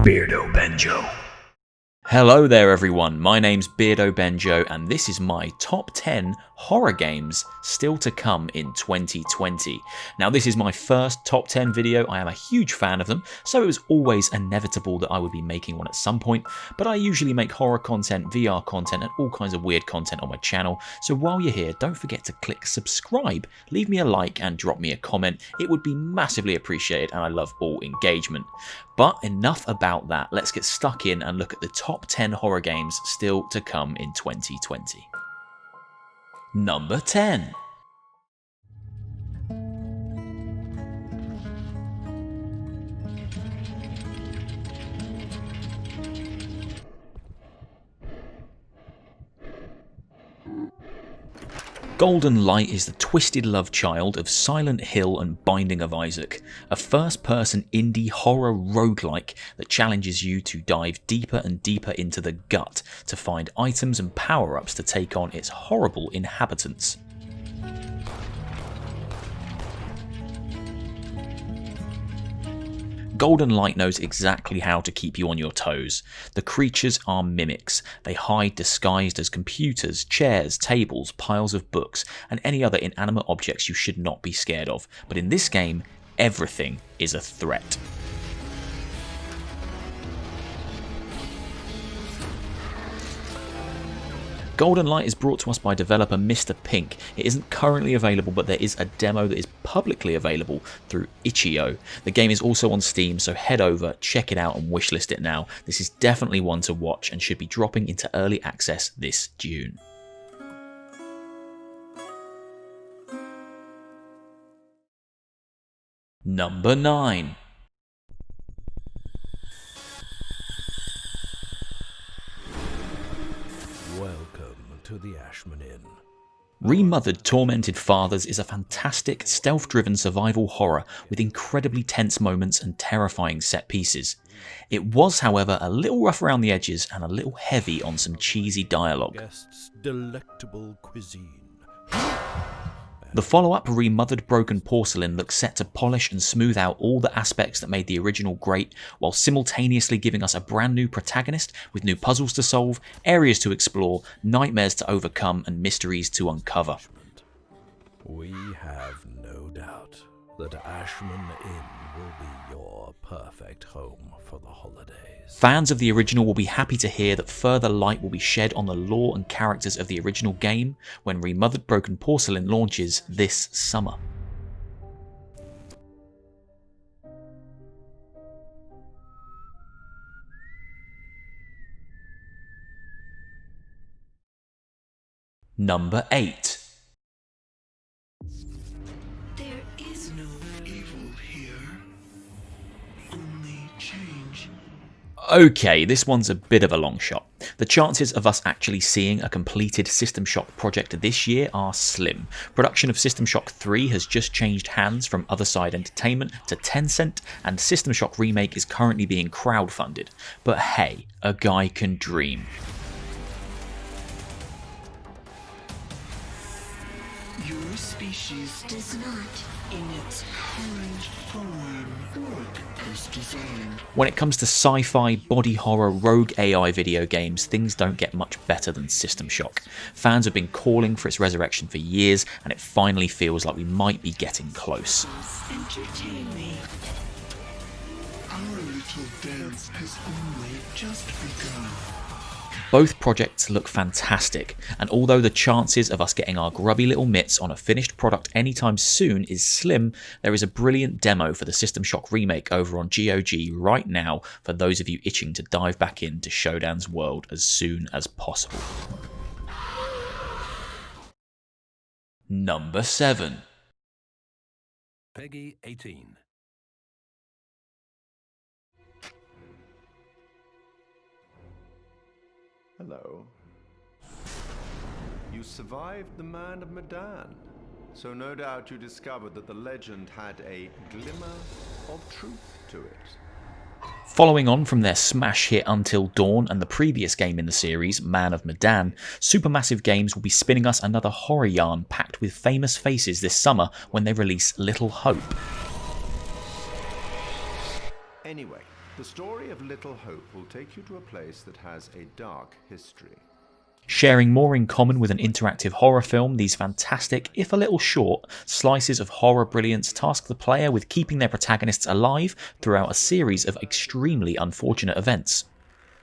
Beardo Benjo. Hello there everyone, my name's Beardo Benjo and this is my top 10 horror games still to come in 2020. Now this is my first top 10 video, I am a huge fan of them, so it was always inevitable that I would be making one at some point, but I usually make horror content, VR content and all kinds of weird content on my channel, so while you're here don't forget to click subscribe, leave me a like and drop me a comment, it would be massively appreciated and I love all engagement. But enough about that, let's get stuck in and look at the top 10 horror games still to come in 2020. Number 10. Golden Light is the twisted love child of Silent Hill and Binding of Isaac, a first-person indie horror roguelike that challenges you to dive deeper and deeper into the gut to find items and power-ups to take on its horrible inhabitants. Golden Light knows exactly how to keep you on your toes. The creatures are mimics. They hide disguised as computers, chairs, tables, piles of books, and any other inanimate objects you should not be scared of. But in this game, everything is a threat. Golden Light is brought to us by developer Mr. Pink. It isn't currently available, but there is a demo that is publicly available through itch.io. The game is also on Steam, so head over, check it out and wishlist it now. This is definitely one to watch and should be dropping into early access this June. Number 9. To the Ashman Inn. Remothered Tormented Fathers is a fantastic, stealth-driven survival horror with incredibly tense moments and terrifying set pieces. It was, however, a little rough around the edges and a little heavy on some cheesy dialogue. Guest's delectable cuisine. The follow-up, Remothered Broken Porcelain, looks set to polish and smooth out all the aspects that made the original great, while simultaneously giving us a brand new protagonist with new puzzles to solve, areas to explore, nightmares to overcome, and mysteries to uncover. We have no doubt that Ashman Inn will be your perfect home for the holidays. Fans of the original will be happy to hear that further light will be shed on the lore and characters of the original game when Remothered Broken Porcelain launches this summer. Number 8. There is no evil here, only change. Okay, this one's a bit of a long shot. The chances of us actually seeing a completed System Shock project this year are slim. Production of System Shock 3 has just changed hands from Other Side Entertainment to Tencent, and System Shock Remake is currently being crowdfunded. But hey, a guy can dream. Your species does not, in its current form, work as designed. When it comes to sci-fi, body horror, rogue AI video games, things don't get much better than System Shock. Fans have been calling for its resurrection for years, and it finally feels like we might be getting close. Entertain me. Our little dance has only just begun. Both projects look fantastic, and although the chances of us getting our grubby little mitts on a finished product anytime soon is slim, there is a brilliant demo for the System Shock Remake over on GOG right now for those of you itching to dive back into Shodan's world as soon as possible. Number 7. Peggy 18. Hello. You survived the Man of Medan, so no doubt you discovered that the legend had a glimmer of truth to it. Following on from their smash hit Until Dawn and the previous game in the series, Man of Medan, Supermassive Games will be spinning us another horror yarn packed with famous faces this summer when they release Little Hope. Anyway, The story of Little Hope will take you to a place that has a dark history. Sharing more in common with an interactive horror film, these fantastic, if a little short, slices of horror brilliance task the player with keeping their protagonists alive throughout a series of extremely unfortunate events.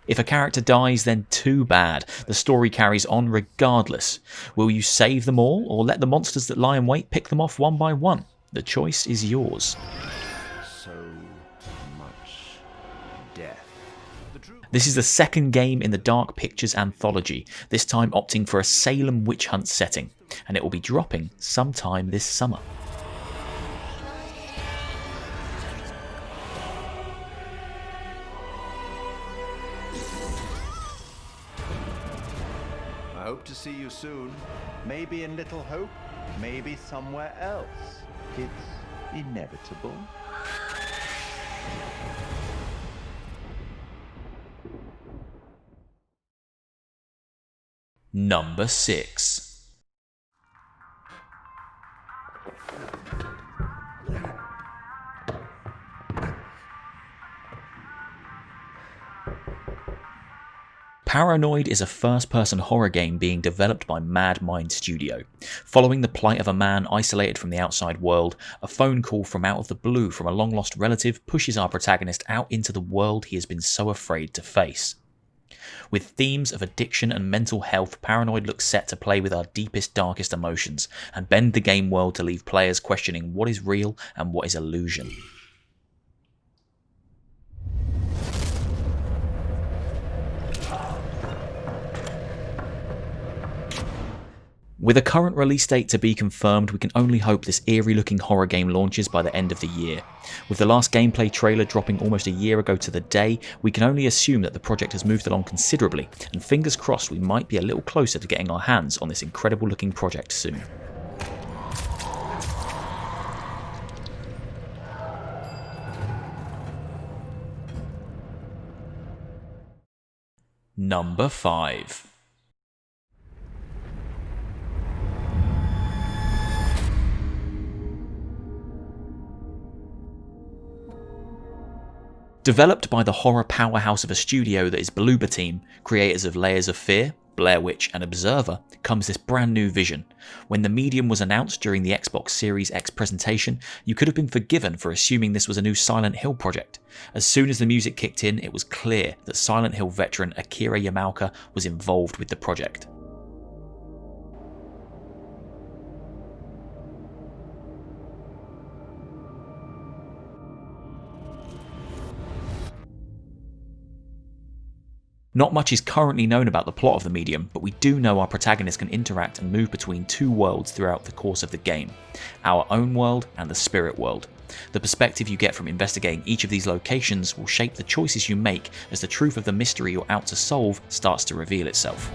If a character dies, then too bad. The story carries on regardless. Will you save them all, or let the monsters that lie in wait pick them off one by one? The choice is yours. So much death. This is the second game in the Dark Pictures anthology, this time opting for a Salem witch hunt setting, and it will be dropping sometime this summer. I hope to see you soon. Maybe in Little Hope, maybe somewhere else. It's inevitable. Number 6. Paranoid is a first-person horror game being developed by Mad Mind Studio. Following the plight of a man isolated from the outside world, a phone call from out of the blue from a long-lost relative pushes our protagonist out into the world he has been so afraid to face. With themes of addiction and mental health, Paranoid looks set to play with our deepest, darkest emotions and bend the game world to leave players questioning what is real and what is illusion. With a current release date to be confirmed, we can only hope this eerie looking horror game launches by the end of the year. With the last gameplay trailer dropping almost a year ago to the day, we can only assume that the project has moved along considerably, and fingers crossed we might be a little closer to getting our hands on this incredible looking project soon. Number 5. Developed by the horror powerhouse of a studio that is Bloober Team, creators of Layers of Fear, Blair Witch and Observer, comes this brand new vision. When the medium was announced during the Xbox Series X presentation, you could have been forgiven for assuming this was a new Silent Hill project. As soon as the music kicked in, it was clear that Silent Hill veteran Akira Yamaoka was involved with the project. Not much is currently known about the plot of the medium, but we do know our protagonist can interact and move between two worlds throughout the course of the game, our own world and the spirit world. The perspective you get from investigating each of these locations will shape the choices you make as the truth of the mystery you're out to solve starts to reveal itself.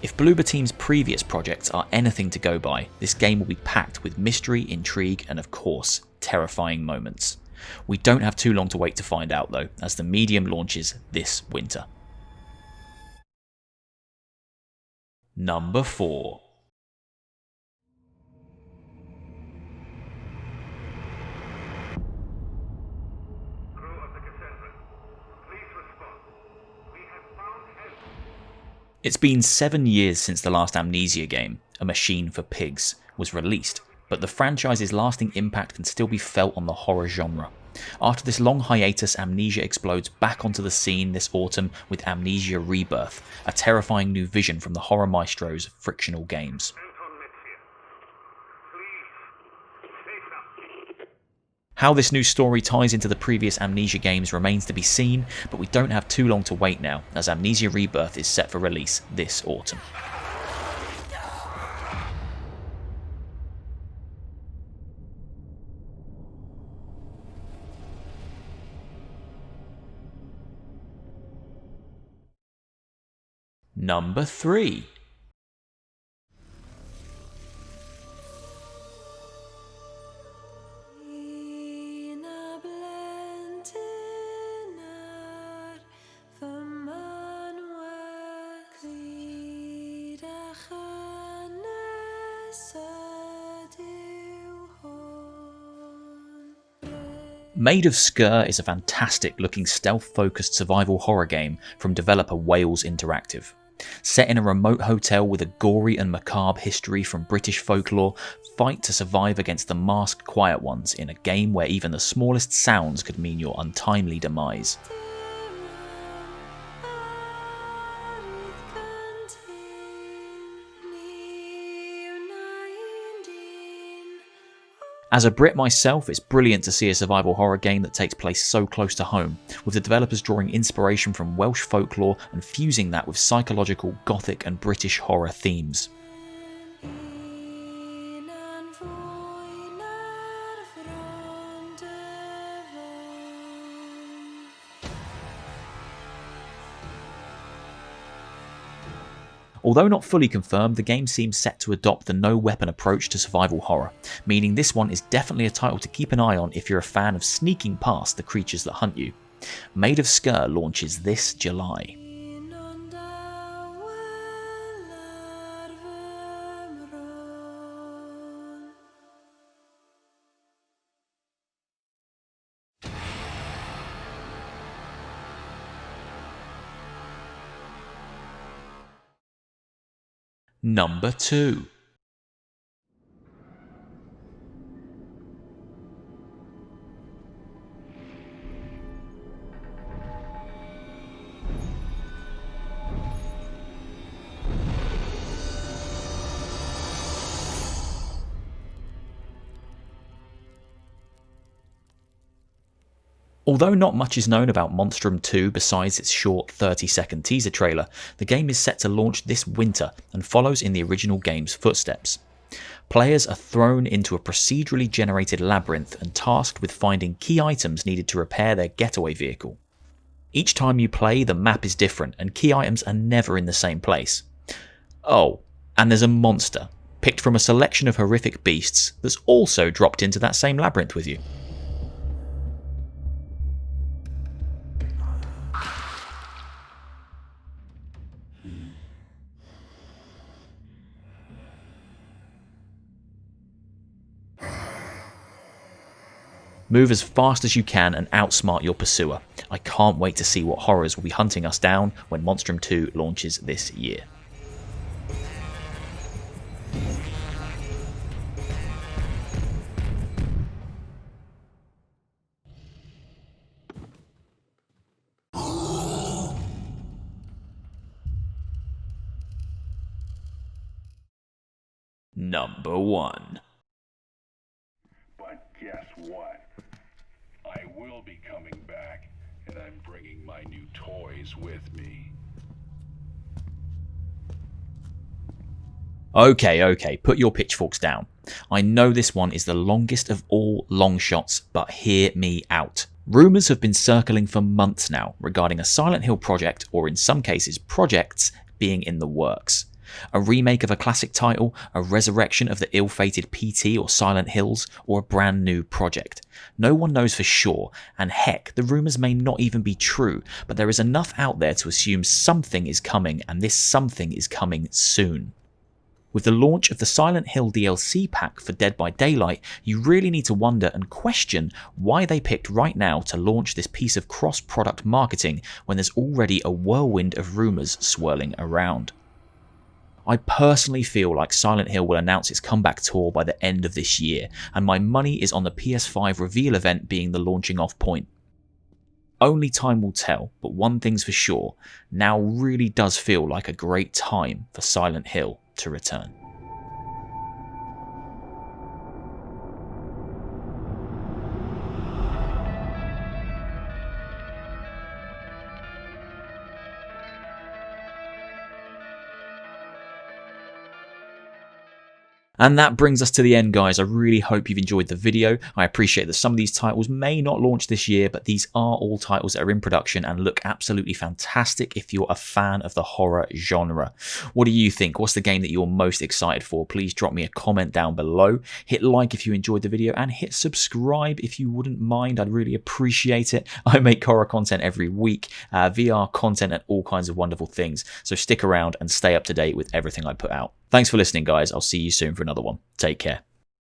If Bloober Team's previous projects are anything to go by, this game will be packed with mystery, intrigue, and of course, terrifying moments. We don't have too long to wait to find out though, as the medium launches this winter. Number 4. It's been 7 years since the last Amnesia game, A Machine for Pigs, was released, but the franchise's lasting impact can still be felt on the horror genre. After this long hiatus, Amnesia explodes back onto the scene this autumn with Amnesia Rebirth, a terrifying new vision from the horror maestro's Frictional Games. How this new story ties into the previous Amnesia games remains to be seen, but we don't have too long to wait now, as Amnesia Rebirth is set for release this autumn. Number 3. Made of Scre is a fantastic looking stealth-focused survival horror game from developer Wales Interactive. Set in a remote hotel with a gory and macabre history from British folklore, fight to survive against the masked quiet ones in a game where even the smallest sounds could mean your untimely demise. As a Brit myself, it's brilliant to see a survival horror game that takes place so close to home, with the developers drawing inspiration from Welsh folklore and fusing that with psychological, gothic and British horror themes. Although not fully confirmed, the game seems set to adopt the no-weapon approach to survival horror, meaning this one is definitely a title to keep an eye on if you're a fan of sneaking past the creatures that hunt you. Made of Scre launches this July. Number 2. Although not much is known about Monstrum II besides its short 30-second teaser trailer, the game is set to launch this winter and follows in the original game's footsteps. Players are thrown into a procedurally generated labyrinth and tasked with finding key items needed to repair their getaway vehicle. Each time you play, the map is different and key items are never in the same place. Oh, and there's a monster, picked from a selection of horrific beasts, that's also dropped into that same labyrinth with you. Move as fast as you can and outsmart your pursuer. I can't wait to see what horrors will be hunting us down when Monstrum II launches this year. Number 1. But guess what? I will be coming back, and I'm bringing my new toys with me. Okay, put your pitchforks down. I know this one is the longest of all long shots, but hear me out. Rumours have been circling for months now regarding a Silent Hill project, or in some cases projects, being in the works. A remake of a classic title, a resurrection of the ill-fated PT or Silent Hills, or a brand new project. No one knows for sure, and heck, the rumours may not even be true, but there is enough out there to assume something is coming, and this something is coming soon. With the launch of the Silent Hill DLC pack for Dead by Daylight, you really need to wonder and question why they picked right now to launch this piece of cross-product marketing when there's already a whirlwind of rumours swirling around. I personally feel like Silent Hill will announce its comeback tour by the end of this year, and my money is on the PS5 reveal event being the launching off point. Only time will tell, but one thing's for sure, now really does feel like a great time for Silent Hill to return. And that brings us to the end, guys. I really hope you've enjoyed the video. I appreciate that some of these titles may not launch this year, but these are all titles that are in production and look absolutely fantastic if you're a fan of the horror genre. What do you think? What's the game that you're most excited for? Please drop me a comment down below. Hit like if you enjoyed the video and hit subscribe if you wouldn't mind. I'd really appreciate it. I make horror content every week, VR content and all kinds of wonderful things. So stick around and stay up to date with everything I put out. Thanks for listening, guys. I'll see you soon for another one. Take care.